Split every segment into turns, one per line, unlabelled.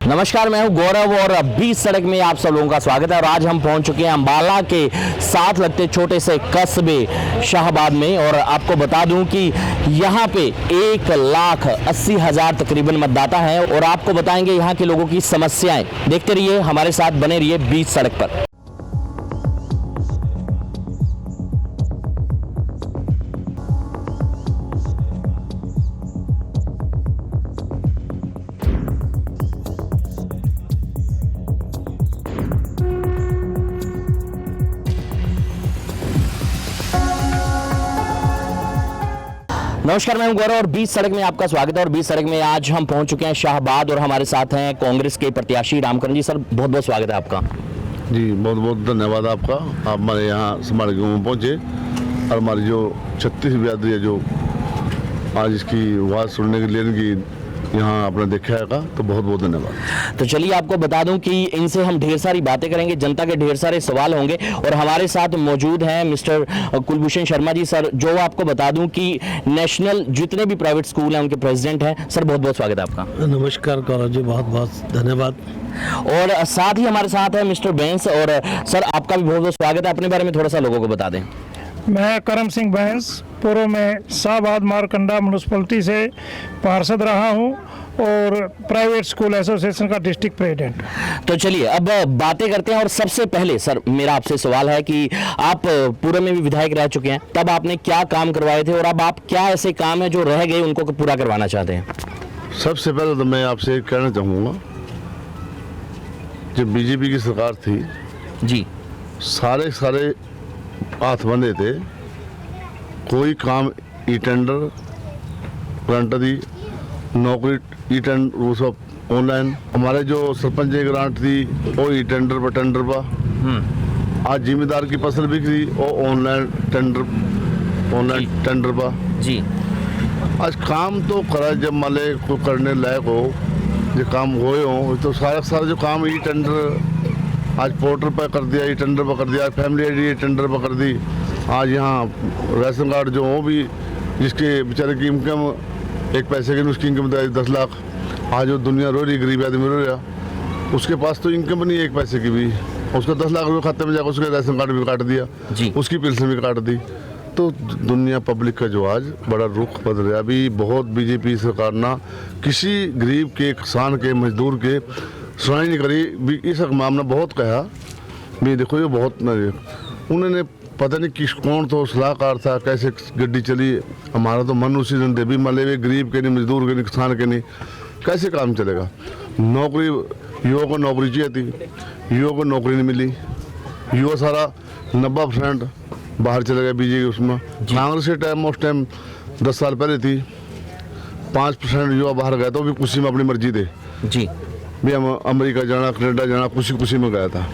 नमस्कार, मैं हूं गौरव और 20 सड़क में आप सब लोगों का स्वागत है। और आज हम पहुंच चुके हैं अंबाला के साथ लगते छोटे से कस्बे शाहबाद में। और आपको बता दूं कि यहां पे 1,80,000 तकरीबन मतदाता हैं और आपको बताएंगे यहां के लोगों की समस्याएं। देखते रहिए, हमारे साथ बने रहिए 20 सड़क पर। नमस्कार, मैं हूं गौरव और 20 सड़क में आपका स्वागत है। और 20 सड़क में आज हम पहुंच चुके हैं शाहबाद और हमारे साथ हैं कांग्रेस के प्रत्याशी रामकरण जी। सर, बहुत बहुत स्वागत है आपका।
जी, बहुत बहुत धन्यवाद आपका। आप हमारे यहाँ हमारे गाँव में पहुँचे और हमारी जो 36 बिरादरी है जो आज इसकी आवाज़ सुनने के लिए इनकी यहाँ आपने देखा है, तो बहुत बहुत धन्यवाद।
तो चलिए, आपको बता दूं कि इनसे हम ढेर सारी बातें करेंगे, जनता के ढेर सारे सवाल होंगे। और हमारे साथ मौजूद हैं मिस्टर कुलभूषण शर्मा जी। सर, जो आपको बता दूं कि नेशनल जितने भी प्राइवेट स्कूल हैं उनके प्रेसिडेंट हैं। सर, बहुत बहुत स्वागत है आपका।
नमस्कार गौरव जी, बहुत बहुत धन्यवाद।
और साथ ही हमारे साथ है मिस्टर बैंस। और सर, आपका भी बहुत बहुत स्वागत है। अपने बारे में थोड़ा सा लोगों को बता दें।
मैं करम सिंह बैंस पूर्व में शाहबाद मारकंडा म्यूनसिपलिटी से पार्षद रहा हूं और प्राइवेट स्कूल एसोसिएशन का डिस्ट्रिक्ट प्रेसिडेंट।
तो चलिए, अब बातें करते हैं। और सबसे पहले सर, मेरा आपसे सवाल है कि आप पूर्व में भी विधायक रह चुके हैं, तब आपने क्या काम करवाए थे और अब आप क्या ऐसे काम है जो रह गए उनको पूरा करवाना चाहते हैं?
सबसे पहले तो मैं आपसे कहना चाहूँगा, जब बीजेपी की सरकार थी
जी,
सारे हाथ बंधे थे। कोई काम ई टेंडर ग्रांट दी, नौकरी ई टेंडर वो सब ऑनलाइन। हमारे जो सरपंच ग्रांट थी वो ई टेंडर पर टेंडर पर। आज जिम्मेदार की फसल बिक्री वो ऑनलाइन टेंडर पर
जी।
आज काम तो करा, जब माले को करने लायक हो, जो काम हुए हो, तो सारा जो काम ई टेंडर आज पोर्टल पर कर दिया, ई टेंडर पर कर दिया, फैमिली आईडी टेंडर पर कर दी। आज यहाँ राशन कार्ड जो हो भी, जिसके बेचारे की इनकम 1 पैसे की, उसकी इनकम 10 लाख। आज वो दुनिया रो रही, गरीब आदमी रो रहा, उसके पास तो इनकम नहीं 1 पैसे की भी, उसका 10 लाख रुपये खाते में जाकर उसके राशन कार्ड भी काट दिया, उसकी पेंशन भी काट दी। तो दुनिया पब्लिक का जो आज बड़ा रुख बदल रहा है। अभी बहुत बीजेपी सरकार ना किसी गरीब के, किसान के, मजदूर के सुनाई नहीं करी भी। इस मामला बहुत कहा भी, देखो ये बहुत उन्होंने पता नहीं किस कौन तो सलाहकार था, कैसे गड्डी चली। हमारा तो मन उसी दिन दे भी माले वे गरीब के नहीं, मजदूर के नहीं, किसान के नहीं, कैसे काम चलेगा। नौकरी युवा को नौकरी चाहिए थी, युवा को नौकरी नहीं मिली। युवा सारा 90% बाहर चले गया बीजेपी उसमें। कांग्रेस के टाइम उस टाइम 10 साल पहले थी, 5% युवा बाहर गया, तो भी खुशी में अपनी मर्जी दे
जी
भी हम अमेरिका जाना, कनाडा जाना, खुशी में गया था।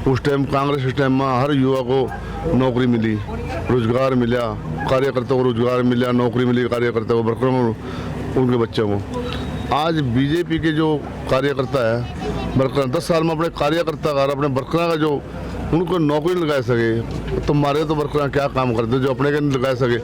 उस टाइम कांग्रेस के टाइम में हर युवा को नौकरी मिली, रोजगार मिला, कार्यकर्ता को रोजगार मिला, नौकरी मिली कार्यकर्ता को, वर्करों उनके बच्चों को। आज बीजेपी के जो कार्यकर्ता है वर्कर 10 साल में अपने कार्यकर्ता का, अपने वर्करों का जो उनको नौकरी लगा सके, तो हमारे तो वर्कर क्या काम करते जो अपने के नहीं लगा सके।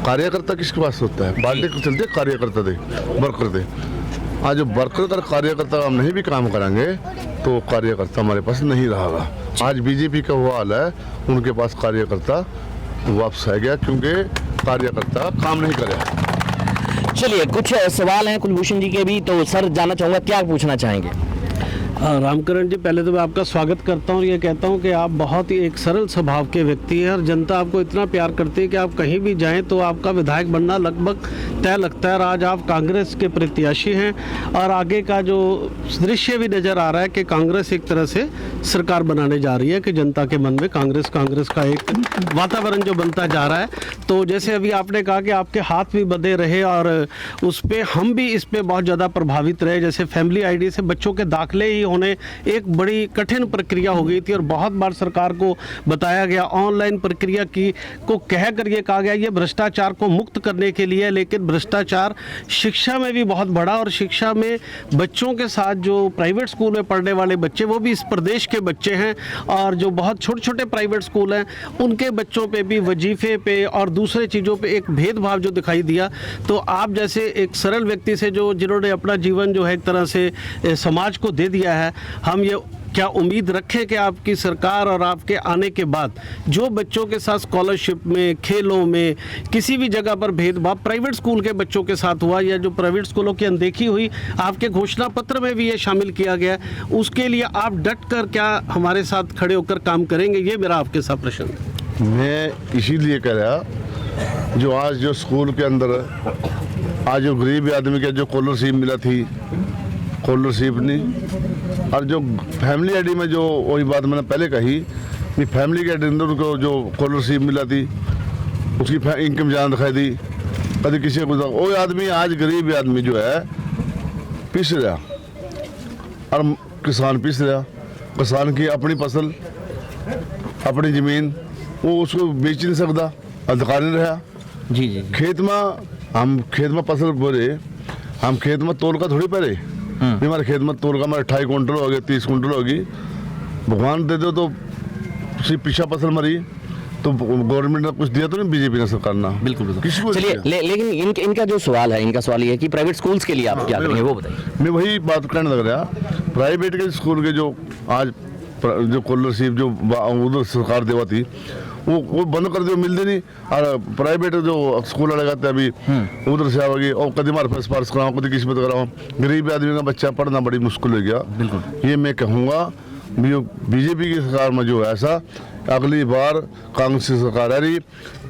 कार्यकर्ता किसके पास होता है? पार्टी को चलते कार्यकर्ता दे, वर्कर दे। आज जो वर्कर कर कार्यकर्ता हम नहीं भी काम कराएंगे तो कार्यकर्ता हमारे पास नहीं रहेगा। आज बीजेपी का वो हाल है, उनके पास कार्यकर्ता वापस आ गया क्योंकि कार्यकर्ता काम नहीं करे।
चलिए, कुछ सवाल हैं कुलभूषण जी के भी, तो सर जानना चाहूँगा क्या पूछना चाहेंगे?
रामकरण जी, पहले तो मैं आपका स्वागत करता हूँ। ये कहता हूँ कि आप बहुत ही एक सरल स्वभाव के व्यक्ति हैं और जनता आपको इतना प्यार करती है कि आप कहीं भी जाएं तो आपका विधायक बनना लगभग तय लगता है। और आज आप कांग्रेस के प्रत्याशी हैं और आगे का जो दृश्य भी नज़र आ रहा है कि कांग्रेस एक तरह से सरकार बनाने जा रही है, कि जनता के मन में कांग्रेस का एक वातावरण जो बनता जा रहा है। तो जैसे अभी आपने कहा कि आपके हाथ भी बंधे रहे और उस पर हम भी इस पर बहुत ज़्यादा प्रभावित रहे। जैसे फैमिली आईडी से बच्चों के दाखिले ही होने एक बड़ी कठिन प्रक्रिया हो गई थी और बहुत बार सरकार को बताया गया, ऑनलाइन प्रक्रिया की को कह कर ये कहा गया ये भ्रष्टाचार को मुक्त करने के लिए, लेकिन भ्रष्टाचार शिक्षा में भी बहुत बड़ा, और शिक्षा में बच्चों के साथ जो प्राइवेट स्कूल में पढ़ने वाले बच्चे वो भी इस प्रदेश के बच्चे हैं, और जो बहुत छोटे छोटे प्राइवेट स्कूल हैं उनके बच्चों पे भी वजीफे पे और दूसरे चीज़ों पे एक भेदभाव जो दिखाई दिया। तो आप जैसे एक सरल व्यक्ति से जिन्होंने अपना जीवन जो है एक तरह से समाज को दे दिया है, हम ये क्या उम्मीद रखें कि आपकी सरकार और आपके आने के बाद जो बच्चों के साथ स्कॉलरशिप में, खेलों में, किसी भी जगह पर भेदभाव प्राइवेट स्कूल के बच्चों के साथ हुआ या जो प्राइवेट स्कूलों की अनदेखी हुई, आपके घोषणा पत्र में भी ये शामिल किया गया, उसके लिए आप डट कर क्या हमारे साथ खड़े होकर काम करेंगे? ये मेरा आपके साथ प्रश्न है।
मैं इसीलिए कह रहा, जो आज जो स्कूल के अंदर आज जो गरीब आदमी के जो स्कॉलरशिप मिला थी, स्कॉलरशिप नहीं, और जो फैमिली आईडी में जो वही बात मैंने पहले कही कि फैमिली के अंदर को जो स्कॉलरशिप मिला थी उसकी इनकम जान दिखाई दी, कभी किसी को वो आदमी आज गरीब आदमी जो है पिस रहा, और किसान पिस रहा, किसान की अपनी फसल अपनी ज़मीन वो उसको बेच नहीं सकता, अधिकार नहीं रहा।
जी जी
खेत में फसल बोरे, हम खेत में तोल का थोड़ी पहले हमारे खेत में तोल का हमारे 28 कुंटल हो गए, 30 कुंटल होगी, भगवान दे दो तो सिर्फ पीछा फसल मरी तो गवर्नमेंट ने कुछ दिया तो नहीं, बीजेपी ने सरकार ना
बिल्कुल बिल्कुल।
किसी को
चलिए लेकिन इनका जो सवाल है, इनका सवाल ये है कि प्राइवेट स्कूल्स के लिए आप क्या करेंगे वो बताइए।
मैं वही बात करने लग रहा, प्राइवेट के स्कूल के जो आज जो स्कॉलरशिप जो उधर सरकार देवा थी वो बंद कर दियो, मिलते नहीं, और प्राइवेट जो स्कूल वाले कहते हैं अभी उधर से आवेगी और कभी हमारे पास पास कराओ, कभी किस्मत कराओ, गरीब आदमी का बच्चा पढ़ना बड़ी मुश्किल हो गया।
बिल्कुल
ये मैं कहूँगा बीजेपी की सरकार में जो है ऐसा, अगली बार कांग्रेस की सरकार आ रही,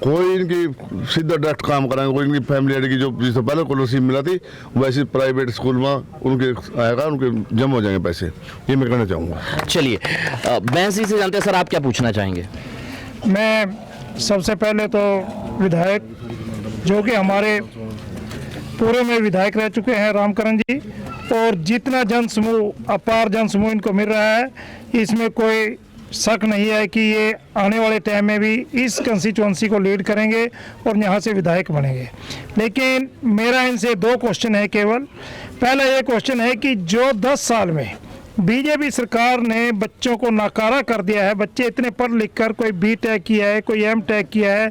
कोई इनकी सीधा डायरेक्ट काम कराएंगे, कोई इनकी फैमिली आईडी की जो जिससे पहले स्कॉलरशिप मिला थी वैसे प्राइवेट स्कूल में उनके आएगा, उनके जमा हो जाएंगे पैसे, ये मैं कहना चाहूँगा।
चलिए बहन जी से जानते हैं सर, आप क्या पूछना चाहेंगे?
मैं सबसे पहले तो विधायक जो कि हमारे पूर्व में विधायक रह चुके हैं रामकरण जी, और जितना जनसमूह अपार जनसमूह इनको मिल रहा है, इसमें कोई शक नहीं है कि ये आने वाले टाइम में भी इस कंस्टिट्यूंसी को लीड करेंगे और यहाँ से विधायक बनेंगे। लेकिन मेरा इनसे 2 क्वेश्चन है केवल। पहला ये क्वेश्चन है कि जो 10 साल में बीजेपी सरकार ने बच्चों को नाकारा कर दिया है, बच्चे इतने पढ़ लिख कर कोई B.Tech किया है, कोई M.Tech किया है,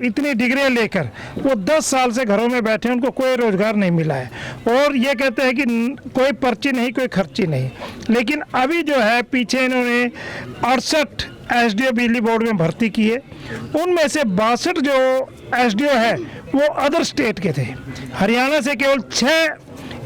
इतनी डिग्रियां लेकर वो 10 साल से घरों में बैठे हैं, उनको कोई रोज़गार नहीं मिला है, और ये कहते हैं कि कोई पर्ची नहीं, कोई खर्ची नहीं। लेकिन अभी जो है पीछे इन्होंने 68 SDO बिजली बोर्ड में भर्ती किए, उनमें से 62 जो SDO है वो अदर स्टेट के थे। हरियाणा से केवल 6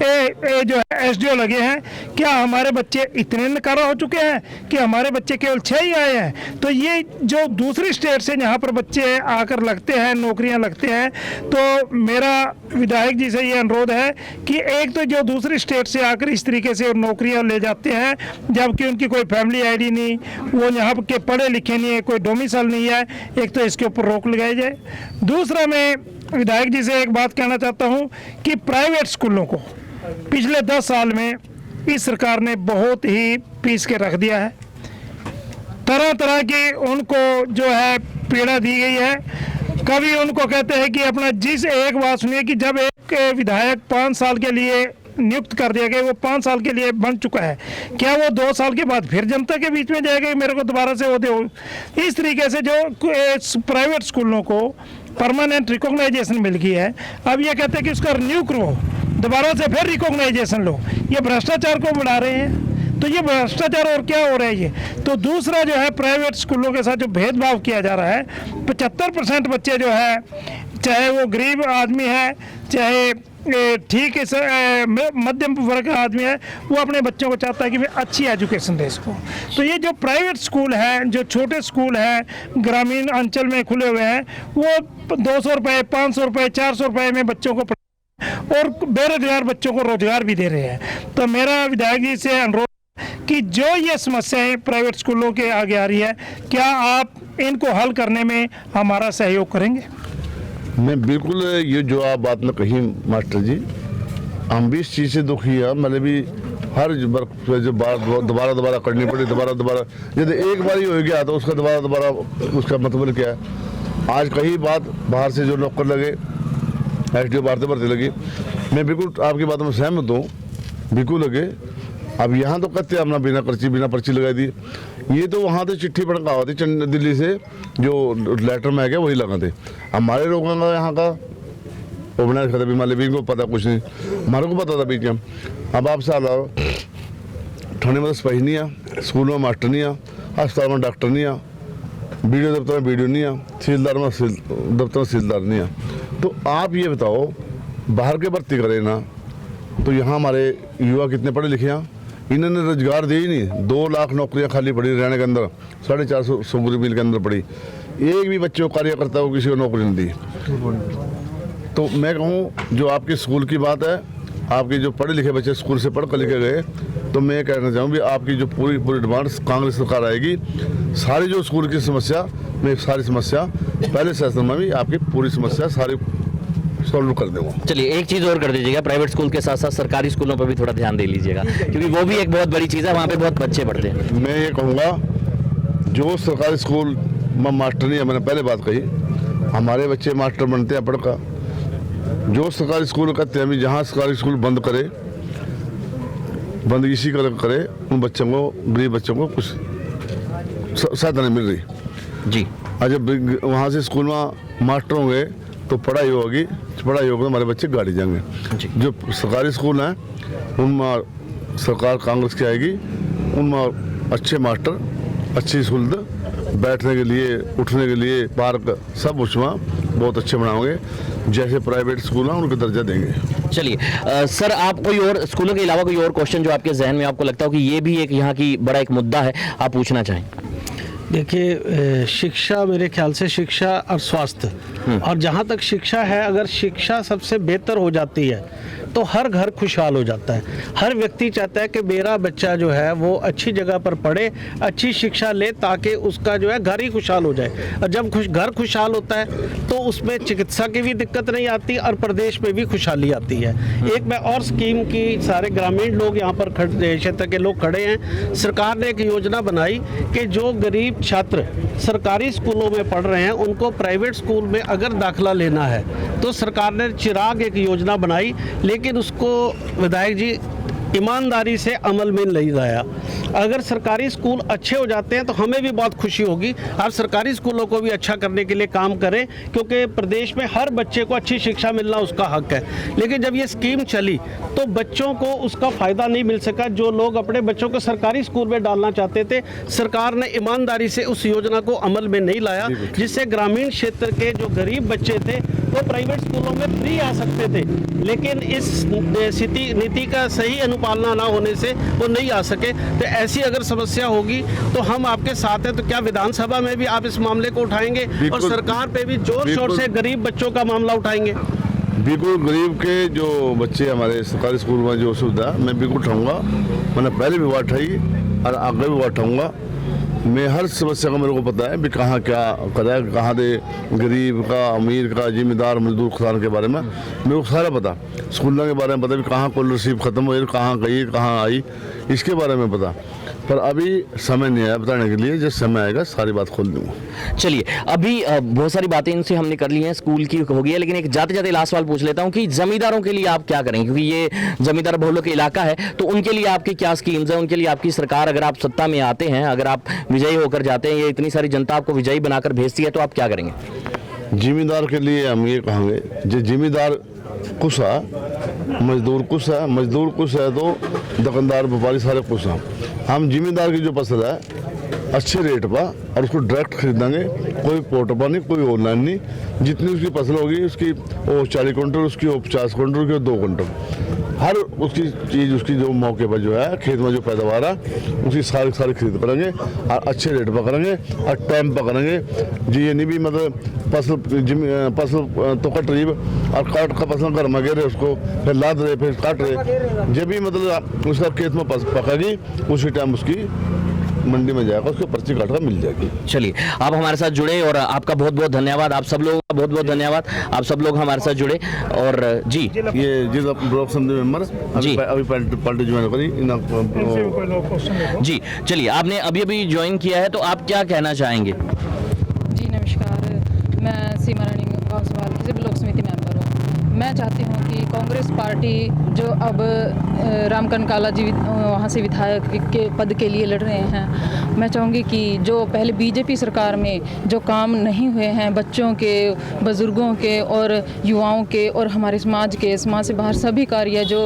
जो है SDO लगे हैं। क्या हमारे बच्चे इतने नकारा हो चुके हैं कि हमारे बच्चे केवल 6 ही आए हैं? तो ये जो दूसरी स्टेट से यहाँ पर बच्चे आकर लगते हैं, नौकरियाँ लगते हैं, तो मेरा विधायक जी से ये अनुरोध है कि एक तो जो दूसरी स्टेट से आकर इस तरीके से नौकरियाँ ले जाते हैं जबकि उनकी कोई फैमिली आईडी नहीं, वो यहाँ के पढ़े लिखे नहीं है, कोई डोमिसाइल नहीं है, एक तो इसके ऊपर रोक लगाई जाए। दूसरा मैं विधायक जी से एक बात कहना चाहता हूँ कि प्राइवेट स्कूलों को पिछले 10 साल में इस सरकार ने बहुत ही पीस के रख दिया है। तरह तरह की उनको जो है पीड़ा दी गई है। कभी उनको कहते हैं कि अपना एक बात सुनिए कि जब एक विधायक 5 साल के लिए नियुक्त कर दिया गया, वो 5 साल के लिए बन चुका है, क्या वो 2 साल के बाद फिर जनता के बीच में जाएगा मेरे को दोबारा से वो दो? इस तरीके से जो प्राइवेट स्कूलों को परमानेंट रिकॉग्नाइजेशन मिल गई है, अब ये कहते हैं कि उसका रिन्यू करो, दोबारा से फिर रिकॉग्नाइजेशन लो। ये भ्रष्टाचार को बढ़ा रहे हैं। तो ये भ्रष्टाचार और क्या हो रहा है ये? तो दूसरा जो है प्राइवेट स्कूलों के साथ जो भेदभाव किया जा रहा है, 75% बच्चे जो है, चाहे वो गरीब आदमी है, चाहे ठीक है मध्यम वर्ग का आदमी है, वो अपने बच्चों को चाहता है कि मैं अच्छी एजुकेशन दे इसको। तो ये जो प्राइवेट स्कूल हैं, जो छोटे स्कूल हैं ग्रामीण अंचल में खुले हुए हैं, वो 200 रुपये, 500 रुपये, 400 रुपये में बच्चों को और बेरोजगार बच्चों को रोजगार भी दे रहे हैं। तो मेरा विधायक जी से अनुरोध कि जो ये समस्याएं प्राइवेट स्कूलों के आगे आ रही है, क्या आप इनको हल करने में हमारा सहयोग करेंगे?
मैं बिल्कुल, ये जो आप बात ने कही मास्टर जी, हम भी इस चीज़ से दुखी है। मतलब भी हर जो बात दोबारा करनी पड़ी, दोबारा यदि एक बार ही हो गया तो उसका दोबारा उसका मतलब क्या है। आज कई बात बाहर से जो नौकर लगे, SDO भारतीय भर्ती लगी, मैं बिल्कुल आपकी बातों में सहमत हूँ, बिल्कुल लगे। अब यहाँ तो कहते हैं अपना बिना पर्ची लगा दी, ये तो वहाँ तो चिट्ठी पढ़ हुआ थी दिल्ली से जो लेटर में आ गया वही लगाते। हमारे लोगों का यहाँ का ओपनर खाता भी मान लीजिए को पता कुछ नहीं, हमारे को पता था बीच में। अब आप साल थाने में तो सिपाही नहीं आ, स्कूल में मास्टर नहीं आ, अस्पताल में डॉक्टर नहीं आ, BDO दफ्तर में BDO नहीं आ, तहसीलदार में दफ्तर में तहसीलदार नहीं आ। तो आप ये बताओ बाहर के भर्ती करें ना, तो यहाँ हमारे युवा कितने पढ़े लिखे हैं, इन्होंने रोजगार दिए ही नहीं। 2 लाख नौकरियाँ खाली पड़ी रहने के अंदर, 450 सुगरी मिल के अंदर पड़ी, एक भी बच्चे को कार्यकर्ता को किसी को नौकरी नहीं दी। तो मैं कहूँ जो आपके स्कूल की बात है, आपके जो पढ़े लिखे बच्चे स्कूल से पढ़ कर लिखे गए, तो मैं कहना चाहूँ भी आपकी जो पूरी डिमांड कांग्रेस सरकार आएगी, सारी जो स्कूल की समस्या, मैं सारी समस्या पहले सेशन में भी आपकी पूरी समस्या सारी सॉल्व कर दूंगा।
चलिए एक चीज़ और कर दीजिएगा, प्राइवेट स्कूल के साथ साथ सरकारी स्कूलों पर भी थोड़ा ध्यान दे लीजिएगा, क्योंकि वो भी एक बहुत बड़ी चीज़ है, वहाँ पे बहुत बच्चे पढ़ते हैं।
मैं ये कहूँगा जो सरकारी स्कूल में मास्टर नहीं है, मैंने पहले बात कही, हमारे बच्चे मास्टर बनते हैं पढ़कर। जो सरकारी स्कूल कहते हैं जहाँ सरकारी स्कूल बंद करे, बंद इसी करे, उन बच्चों को, गरीब बच्चों को कुछ सहायता नहीं मिल रही
जी।
और जब वहाँ से स्कूल में मास्टर होंगे तो पढ़ाई होगी तो हमारे बच्चे गाड़ी जाएंगे। जो सरकारी स्कूल हैं उनमें सरकार कांग्रेस की आएगी, उनमें अच्छे मास्टर, अच्छी सहूलत, बैठने के लिए, उठने के लिए पार्क, सब उसमें बहुत अच्छे बनाओगे, जैसे प्राइवेट स्कूल हैं उनको दर्जा देंगे।
चलिए सर, आप कोई और स्कूलों के अलावा कोई और क्वेश्चन जो आपके जहन में आपको लगता हो कि ये भी एक यहाँ की बड़ा एक मुद्दा है, आप पूछना चाहें?
देखिए शिक्षा, मेरे ख्याल से शिक्षा और स्वास्थ्य, और जहाँ तक शिक्षा है, अगर शिक्षा सबसे बेहतर हो जाती है तो हर घर खुशहाल हो जाता है। हर व्यक्ति चाहता है कि मेरा बच्चा जो है वो अच्छी जगह पर पढ़े, अच्छी शिक्षा ले, ताकि उसका जो है घर ही खुशहाल हो जाए। और जब घर खुशहाल होता है तो उसमें चिकित्सा की भी दिक्कत नहीं आती और प्रदेश में भी खुशहाली आती है। एक मैं और स्कीम की, सारे ग्रामीण लोग यहाँ पर क्षेत्र के लोग खड़े हैं, सरकार ने एक योजना बनाई कि जो गरीब छात्र सरकारी स्कूलों में पढ़ रहे हैं उनको प्राइवेट स्कूल में अगर दाखिला लेना है तो सरकार ने चिराग एक योजना बनाई, लेकिन उसको विधायक जी ईमानदारी से अमल में नहीं लाया। अगर सरकारी स्कूल अच्छे हो जाते हैं तो हमें भी बहुत खुशी होगी। आप सरकारी स्कूलों को भी अच्छा करने के लिए काम करें, क्योंकि प्रदेश में हर बच्चे को अच्छी शिक्षा मिलना उसका हक है। लेकिन जब ये स्कीम चली तो बच्चों को उसका फ़ायदा नहीं मिल सका। जो लोग अपने बच्चों को सरकारी स्कूल में डालना चाहते थे, सरकार ने ईमानदारी से उस योजना को अमल में नहीं लाया, जिससे ग्रामीण क्षेत्र के जो गरीब बच्चे थे वो प्राइवेट स्कूलों में फ्री आ सकते थे। लेकिन इस नीति का सही अनुपालना ना होने से वो नहीं आ सके। तो ऐसी अगर समस्या होगी तो हम आपके साथ हैं। तो क्या विधानसभा में भी आप इस मामले को उठाएंगे और सरकार पे भी जोर शोर से गरीब बच्चों का मामला उठाएंगे?
बिल्कुल, गरीब के जो बच्चे हमारे सरकारी स्कूल में जो सुविधा मैं बिल्कुल उठाऊंगा। मैंने पहले भी बात उठाई और आगे भी बात उठाऊंगा। मैं हर समस्या का मेरे को पता है भी कहाँ क्या करा है, कहाँ दे गरीब का, अमीर का, जिम्मेदार, मजदूर, किसान के बारे में मेरे को सारा पता। स्कूलों के बारे में पता भी कहाँ स्कॉलरशिप ख़त्म हुई, कहाँ गई, कहाँ आई, इसके बारे में पता। पर अभी समय नहीं आया बताने के लिए, जब समय आएगा सारी बात खोल दूंगा।
चलिए, अभी बहुत सारी बातें इनसे हमने कर ली हैं, स्कूल की हो गई है, लेकिन एक जाते जाते लास्ट सवाल पूछ लेता हूं कि जमींदारों के लिए आप क्या करेंगे, क्योंकि ये जमींदार बहुलों का इलाका है, तो उनके लिए आपकी क्या स्कीम्स हैं, उनके लिए आपकी सरकार, अगर आप सत्ता में आते हैं, अगर आप विजयी होकर जाते हैं, ये इतनी सारी जनता आपको विजयी बनाकर भेजती है, तो आप क्या करेंगे?
जिम्मेदार के लिए हम ये कहेंगे, जो जिम्मेदार कुछ है, मजदूर कुछ है, मजदूर कुछ है तो दुकानदार व्यापारी सारे कुछ हैं। हम जिम्मेदार की जो फसल है अच्छे रेट पर और उसको डायरेक्ट खरीदेंगे, कोई पोर्टल नहीं, कोई ऑनलाइन नहीं। जितनी उसकी फसल होगी उसकी वो 40 क्विंटल, उसकी वो 50 क्विंटल, उसकी 2 क्विंटल, हर उसकी चीज़ उसकी जो मौके पर जो है खेत में जो पैदावार है उसकी सारी खरीद करेंगे और अच्छे रेट पर करेंगे और टाइम पर करेंगे जी। ये नहीं भी मतलब फसल तो कट रही और काट का फसल घर में गिर रहे, उसको फिर लाद रहे, फिर काट रहे, जब भी मतलब उसका खेत में पकेगी उसी टाइम उसकी मंडी में जाएगा, उसको पर्ची काट कर मिल जाएगी।
चलिए, आप हमारे साथ जुड़े और आपका बहुत बहुत धन्यवाद। आप सब लोगों का बहुत बहुत धन्यवाद। आप सब लोग हमारे साथ जुड़े और जी
ये जिला ब्लॉक समिति मेंबर
जी।
अभी पार्टी ज्वाइन करी
जी। चलिए, आपने अभी अभी ज्वाइन किया है तो आप क्या कहना चाहेंगे?
जी नमस्कार, मैं सीमा रानी वासवाल की ब्लॉक समिति मेंबर हूँ। मैं चाहती हूँ कि कांग्रेस पार्टी जो अब रामकरण काला जी वहाँ से विधायक के पद के लिए लड़ रहे हैं, मैं चाहूँगी कि जो पहले बीजेपी सरकार में जो काम नहीं हुए हैं बच्चों के, बुज़ुर्गों के और युवाओं के और हमारे समाज से बाहर सभी कार्य जो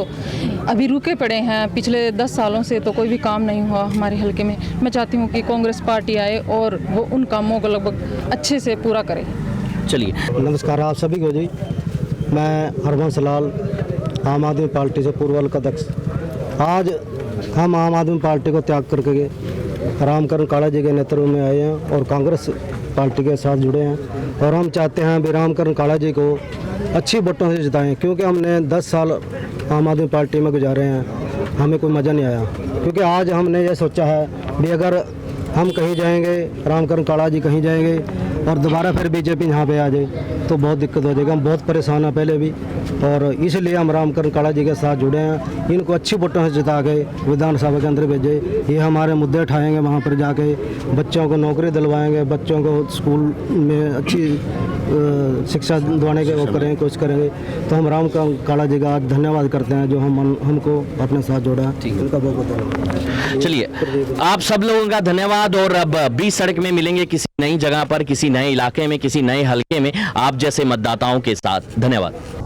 अभी रुके पड़े हैं पिछले 10 सालों से, तो कोई भी काम नहीं हुआ हमारे हलके में। मैं चाहती हूँ कि कांग्रेस पार्टी आए और वो उन कामों को लगभग अच्छे से पूरा करे।
चलिए,
नमस्कार आप सभी को जी। मैं हरबंस लाल, आम आदमी पार्टी से पूर्व अध्यक्ष। आज हम आम आदमी पार्टी को त्याग करके रामकरण काला जी के नेतृत्व में आए हैं और कांग्रेस पार्टी के साथ जुड़े हैं और हम चाहते हैं भी रामकरण काला जी को अच्छी वोटों से जिताएं, क्योंकि हमने 10 साल आम आदमी पार्टी में गुजारे हैं, हमें कोई मज़ा नहीं आया। क्योंकि आज हमने ये सोचा है भी अगर हम कहीं जाएंगे, रामकरण काला जी कहीं जाएंगे और दोबारा फिर बीजेपी यहाँ पे आ जाए तो बहुत दिक्कत हो जाएगी। हम बहुत परेशान हैं पहले भी और इसलिए हम रामकरण काला जी के साथ जुड़े हैं। इनको अच्छी वोटों से जिता के विधानसभा के अंदर भेजे, ये हमारे मुद्दे उठाएंगे, वहाँ पर जाके बच्चों को नौकरी दिलवाएंगे, बच्चों को स्कूल में अच्छी शिक्षा दिलवाने के वो करेंगे, कोशिश करेंगे। तो हम रामकरण काला जी का धन्यवाद करते हैं जो हमको अपने साथ जोड़ा है। उनका बहुत बहुत धन्यवाद।
चलिए, आप सब लोगों का धन्यवाद। और अब 20 सड़क में मिलेंगे किसी नई जगह पर, किसी नए इलाके में, किसी नए हलके में, आप जैसे मतदाताओं के साथ। धन्यवाद।